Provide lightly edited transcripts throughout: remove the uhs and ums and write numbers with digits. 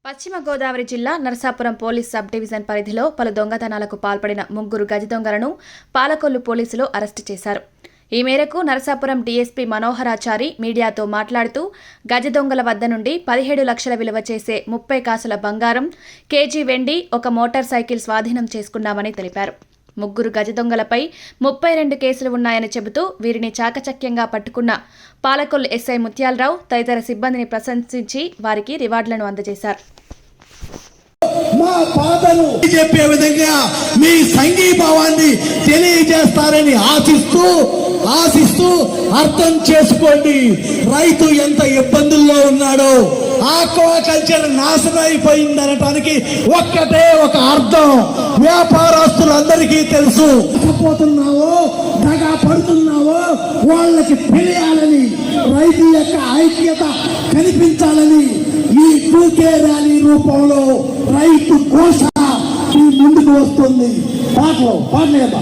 పశ్చిమ గోదావరి జిల్లా Narasapuram police sub division పరిధిలో పలు దొంగతనాలకు పాల్పడిన ముగ్గురు గజ దొంగలను పాలకొల్లు పోలీసులు అరెస్టు చేశారు. ఈ మేరకు నరసాపురం డీఎస్పీ మనోహరాచారి మీడియాతో మాట్లాడుతూ గజ దొంగల వద్ద నుండి 17 లక్షల విలువ చేసే 30 కాసుల బంగారం, కేజీ వెండి, ఒక మోటార్ సైకిల్ స్వాధీనం చేసుకున్నామని తెలిపారు. ముగ్గురు గజ దొంగలపై 32 కేసులు ఉన్నాయని చెబుతూ వీరిని చాకచక్యంగా పట్టుకున్న పాలకొల్లు ఎస్ఐ ముత్యాలరావు తదితర సిబ్బందిని ప్రశంసించి వారికి రివార్డులను అందజేశారు. మా పాదను చెప్పే విధంగా మీ సంఘీభావాన్ని తెలియజేస్తారని ఆశిస్తూ అర్థం చేసుకోండి. రైతు ఎంత ఇబ్బందుల్లో ఉన్నాడో, ఆక్వాకల్చర్ నాశనం అయిపోయిందనటానికి ఒక్కటే ఒక అర్థం. వ్యాపారస్తులందరికీ తెలుసు. పోతున్నావో దగా పడుతున్నావో వాళ్ళకి తెలియాలని, రైతు యొక్క ఐక్యత కనిపించాలని ఈ టూకే ర్యాలీ రూపంలో రైతు ఘోష ఈ ముందుకు వస్తుంది. పాటలేదా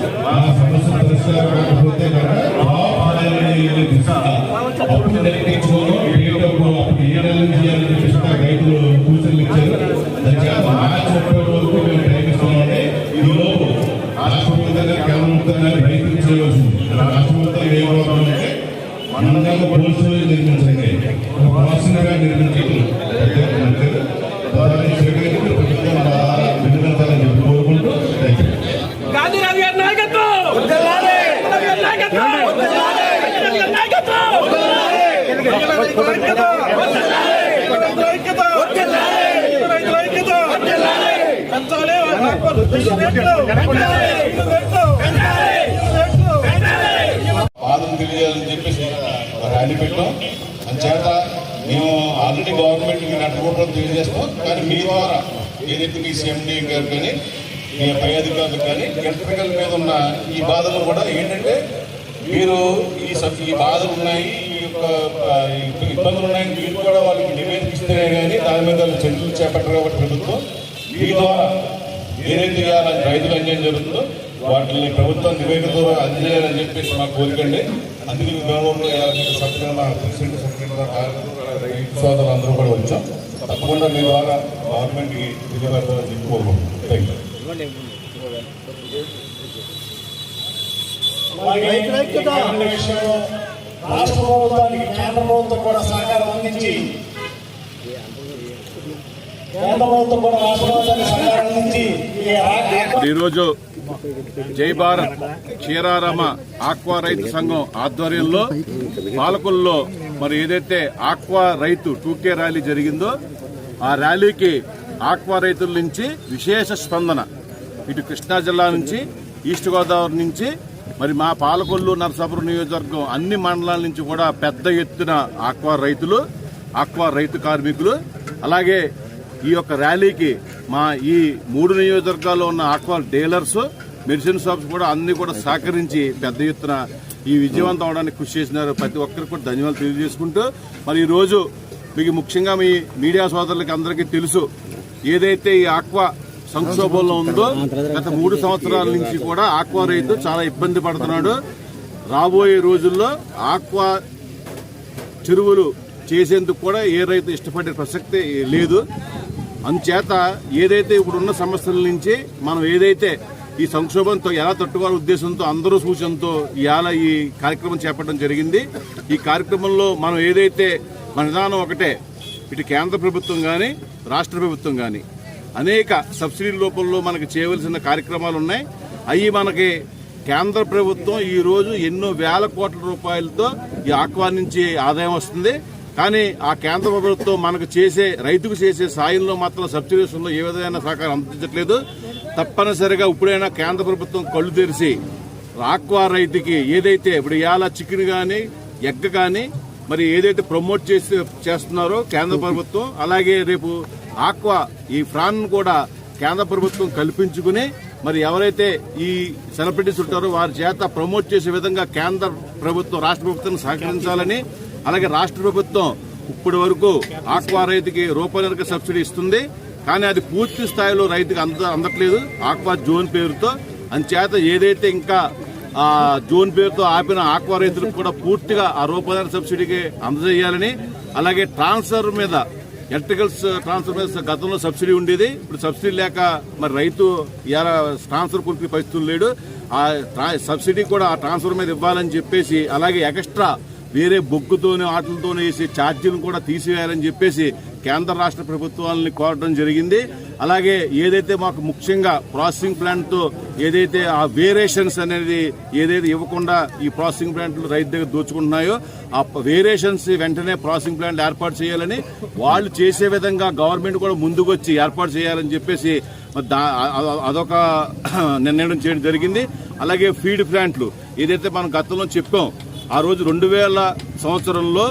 బాధను తెలియాలని చెప్పేసి ర్యాలీ పెట్టాం. అంచేత మేము ఆల్రెడీ గవర్నమెంట్ నట్టుకోవడం తెలియజేస్తాం. కానీ మీ ద్వారా ఏదైతే మీ సీఎండీ గారు కానీ మీ పై అధికారులు కానీ ఎలక్ట్రికల్ మీద ఉన్న ఈ బాధలు కూడా ఏంటంటే మీరు ఈ బాధలు ఉన్నాయి, ఈ యొక్క ఇబ్బందులు ఉన్నాయని మీరు కూడా వాళ్ళకి నివేదిస్తేనే కానీ దాని మీద చర్యలు చేపట్టారు. కాబట్టి ప్రభుత్వం మీ ద్వారా ఏదైతే రైతులు అన్యాయం జరుగుతుందో వాటిని ప్రభుత్వం నివేదిక ద్వారా అందజేయాలని చెప్పేసి మా కోరికండి. అందుకే మా ప్రెసిడెంట్ సెక్రటరీ సోదరులు అందరూ కూడా వచ్చాం. తప్పకుండా మీ ద్వారా గవర్నమెంట్కి తెలియజేయాలని చెప్పి కోరుకుంటున్నాం. రాష్ట్ర ప్రభుత్వానికి కేంద్ర ప్రభుత్వం కూడా సహకారం అందించి ఈరోజు జై భారత్ క్షీరారామ ఆక్వా రైతు సంఘం ఆధ్వర్యంలో పాలకొల్లో మరి ఏదైతే ఆక్వా రైతు టూకే ర్యాలీ జరిగిందో ఆ ర్యాలీకి ఆక్వా రైతుల నుంచి విశేష స్పందన. ఇటు కృష్ణా జిల్లా నుంచి, ఈస్ట్ గోదావరి నుంచి, మరి మా పాలకొల్లు నరసాపురం నియోజకవర్గం అన్ని మండలాల నుంచి కూడా పెద్ద ఎత్తున ఆక్వా రైతులు, ఆక్వా రైతు కార్మికులు, అలాగే ఈ యొక్క ర్యాలీకి మా ఈ 3 నియోజకవర్గాల్లో ఉన్న ఆక్వా డీలర్స్, మెడిసిన్ షాప్స్ కూడా అన్ని కూడా సహకరించి పెద్ద ఎత్తున ఈ విజయవంతం అవడానికి కృషి చేసినారు. ప్రతి ఒక్కరికి కూడా ధన్యవాదాలు తెలియజేసుకుంటూ మరి ఈ రోజు మీకు ముఖ్యంగా మీ మీడియా సోదరులకి అందరికీ తెలుసు, ఏదైతే ఈ ఆక్వా సంక్షోభంలో ఉందో గత 3 సంవత్సరాల నుంచి కూడా ఆక్వా రైతు చాలా ఇబ్బంది పడుతున్నాడు. రాబోయే రోజుల్లో ఆక్వా చెరువులు చేసేందుకు కూడా ఏ రైతు ఇష్టపడే ప్రసక్తి లేదు. అందుచేత ఏదైతే ఇప్పుడున్న సమస్యల నుంచి మనం ఏదైతే ఈ సంక్షోభంతో ఎలా తట్టుకోవాలనే ఉద్దేశంతో అందరూ సూచనతో ఇవాళ ఈ కార్యక్రమం చేపట్టడం జరిగింది. ఈ కార్యక్రమంలో మనం ఏదైతే మన విధానం ఒకటే, ఇటు కేంద్ర ప్రభుత్వం కానీ రాష్ట్ర ప్రభుత్వం కానీ అనేక సబ్సిడీ రూపంలో మనకి చేయవలసిన కార్యక్రమాలు ఉన్నాయి. అవి మనకి కేంద్ర ప్రభుత్వం ఈ రోజు ఎన్నో వేల కోట్ల రూపాయలతో ఈ ఆక్వా నుంచి ఆదాయం వస్తుంది. కానీ ఆ కేంద్ర ప్రభుత్వం మనకు చేసే రైతుకు చేసే సాయంలో మాత్రం సబ్సిడీస్లో ఏ విధమైన సహకారం అందించట్లేదు. తప్పనిసరిగా ఇప్పుడైనా కేంద్ర ప్రభుత్వం కళ్ళు తెరిచి ఆక్వా రైతుకి ఏదైతే ఇప్పుడు ఇవాళ చికెన్ కానీ ఎగ్ కానీ మరి ఏదైతే ప్రమోట్ చేస్తున్నారో కేంద్ర ప్రభుత్వం, అలాగే రేపు ఆక్వా ఈ ఫ్రాన్ కూడా కేంద్ర ప్రభుత్వం కల్పించుకుని మరి ఎవరైతే ఈ సెలబ్రిటీస్ ఉంటారో వారి చేత ప్రమోట్ చేసే విధంగా కేంద్ర ప్రభుత్వం రాష్ట్ర ప్రభుత్వం సహకరించాలని, అలాగే రాష్ట్ర ప్రభుత్వం ఇప్పటి వరకు ఆక్వా రైతుకి రూపాయల సబ్సిడీ ఇస్తుంది. కానీ అది పూర్తి స్థాయిలో రైతుకి అందట్లేదు ఆక్వా జోన్ పేరుతో. అందుచేత ఏదైతే ఇంకా జోన్ పేరుతో ఆపిన ఆక్వా రైతులకు కూడా పూర్తిగా ఆ రూపాయల సబ్సిడీకి అందజేయాలని, అలాగే ట్రాన్స్ఫర్ మీద ఎలక్ట్రికల్స్ ట్రాన్స్ఫర్ మీద గతంలో సబ్సిడీ ఉండేది. ఇప్పుడు సబ్సిడీ లేక మరి రైతు ఇలా ట్రాన్స్ఫర్ కొనుక్కునే పరిస్థితులు లేడు. ఆ సబ్సిడీ కూడా ఆ ట్రాన్స్ఫర్ మీద ఇవ్వాలని చెప్పేసి, అలాగే ఎక్స్ట్రా వేరే బొగ్గుతోనే ఆటలతోనే వేసే ఛార్జీలను కూడా తీసివేయాలని చెప్పేసి కేంద్ర రాష్ట్ర ప్రభుత్వాలని కోరడం జరిగింది. అలాగే ఏదైతే మాకు ముఖ్యంగా ప్రాసెసింగ్ ప్లాంట్తో ఏదైతే ఆ వేరియేషన్స్ అనేది ఏదైతే ఇవ్వకుండా ఈ ప్రాసెసింగ్ ప్లాంట్లు రైతు దగ్గర దోచుకుంటున్నాయో ఆ వేరియేషన్స్ వెంటనే ప్రాసెసింగ్ ప్లాంట్ ఏర్పాటు చేయాలని, వాళ్ళు చేసే విధంగా గవర్నమెంట్ కూడా ముందుకొచ్చి ఏర్పాటు చేయాలని చెప్పేసి అదొక నిర్ణయం చేయడం జరిగింది. అలాగే ఫీడ్ ప్లాంట్లు ఏదైతే మనం గతంలో చెప్పాం, ఆ రోజు 2000 సంవత్సరంలో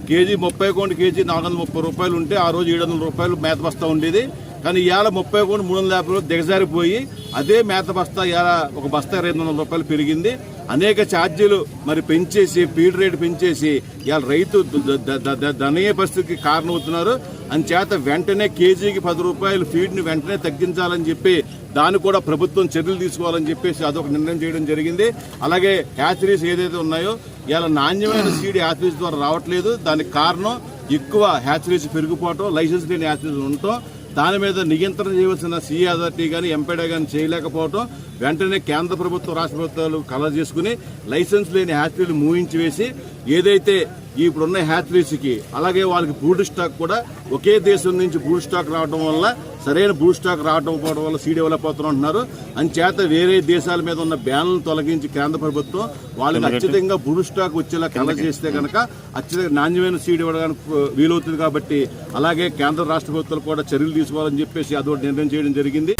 కేజీ 30 కేజీ 430 రూపాయలు ఉంటే ఆ రోజు 700 రూపాయలు మేత బస్తా ఉండేది. కానీ ఇవాళ 30 350 దిగజారిపోయి అదే మేత బస్తా ఇవాళ ఒక బస్తా 200 రూపాయలు పెరిగింది. అనేక ఛార్జీలు మరి పెంచేసి, ఫీడ్ రేట్ పెంచేసి ఇవాళ రైతు దనీయ పరిస్థితికి కారణమవుతున్నారు. అంచేత వెంటనే కేజీకి 10 రూపాయలు ఫీడ్ని వెంటనే తగ్గించాలని చెప్పి దాన్ని కూడా ప్రభుత్వం చర్యలు తీసుకోవాలని చెప్పేసి అదొక నిర్ణయం చేయడం జరిగింది. అలాగే హ్యాచరీస్ ఏదైతే ఉన్నాయో ఇలా నాణ్యమైన సీడ్ హ్యాచరీస్ ద్వారా రావట్లేదు. దానికి కారణం ఎక్కువ హ్యాచరీస్ పెరిగిపోవటం, లైసెన్స్ లేని హ్యాచరీస్ ఉండటం, దాని మీద నియంత్రణ చేయవలసిన సిఏ అథారిటీ కానీ ఎంపీడీ కానీ చేయలేకపోవటం, వెంటనే కేంద్ర ప్రభుత్వం రాష్ట్ర ప్రభుత్వాలు కలర్ చేసుకుని లైసెన్స్ లేని హ్యాచరీలు మూయించి వేసి ఏదైతే ఇప్పుడున్న హ్యాచరీస్కి అలాగే వాళ్ళకి బ్రూడ్ స్టాక్ కూడా ఒకే దేశం నుంచి బ్రూడ్ స్టాక్ రావడం వల్ల సరైన బ్రూడ్ స్టాక్ రావడం వల్ల సీడ్ ఇవ్వలేకపోతున్నారు అంటున్నారు. అంచేత వేరే దేశాల మీద ఉన్న బ్యాన్లను తొలగించి కేంద్ర ప్రభుత్వం వాళ్ళకి అత్యధికంగా బ్రూడ్ స్టాక్ వచ్చేలా కలర్ చేస్తే కనుక అత్యధిక నాణ్యమైన సీడ్ ఇవ్వడానికి వీలవుతుంది. కాబట్టి అలాగే కేంద్ర రాష్ట్ర ప్రభుత్వాలు కూడా చర్యలు తీసుకోవాలని చెప్పేసి అదొకటి నిర్ణయం చేయడం జరిగింది.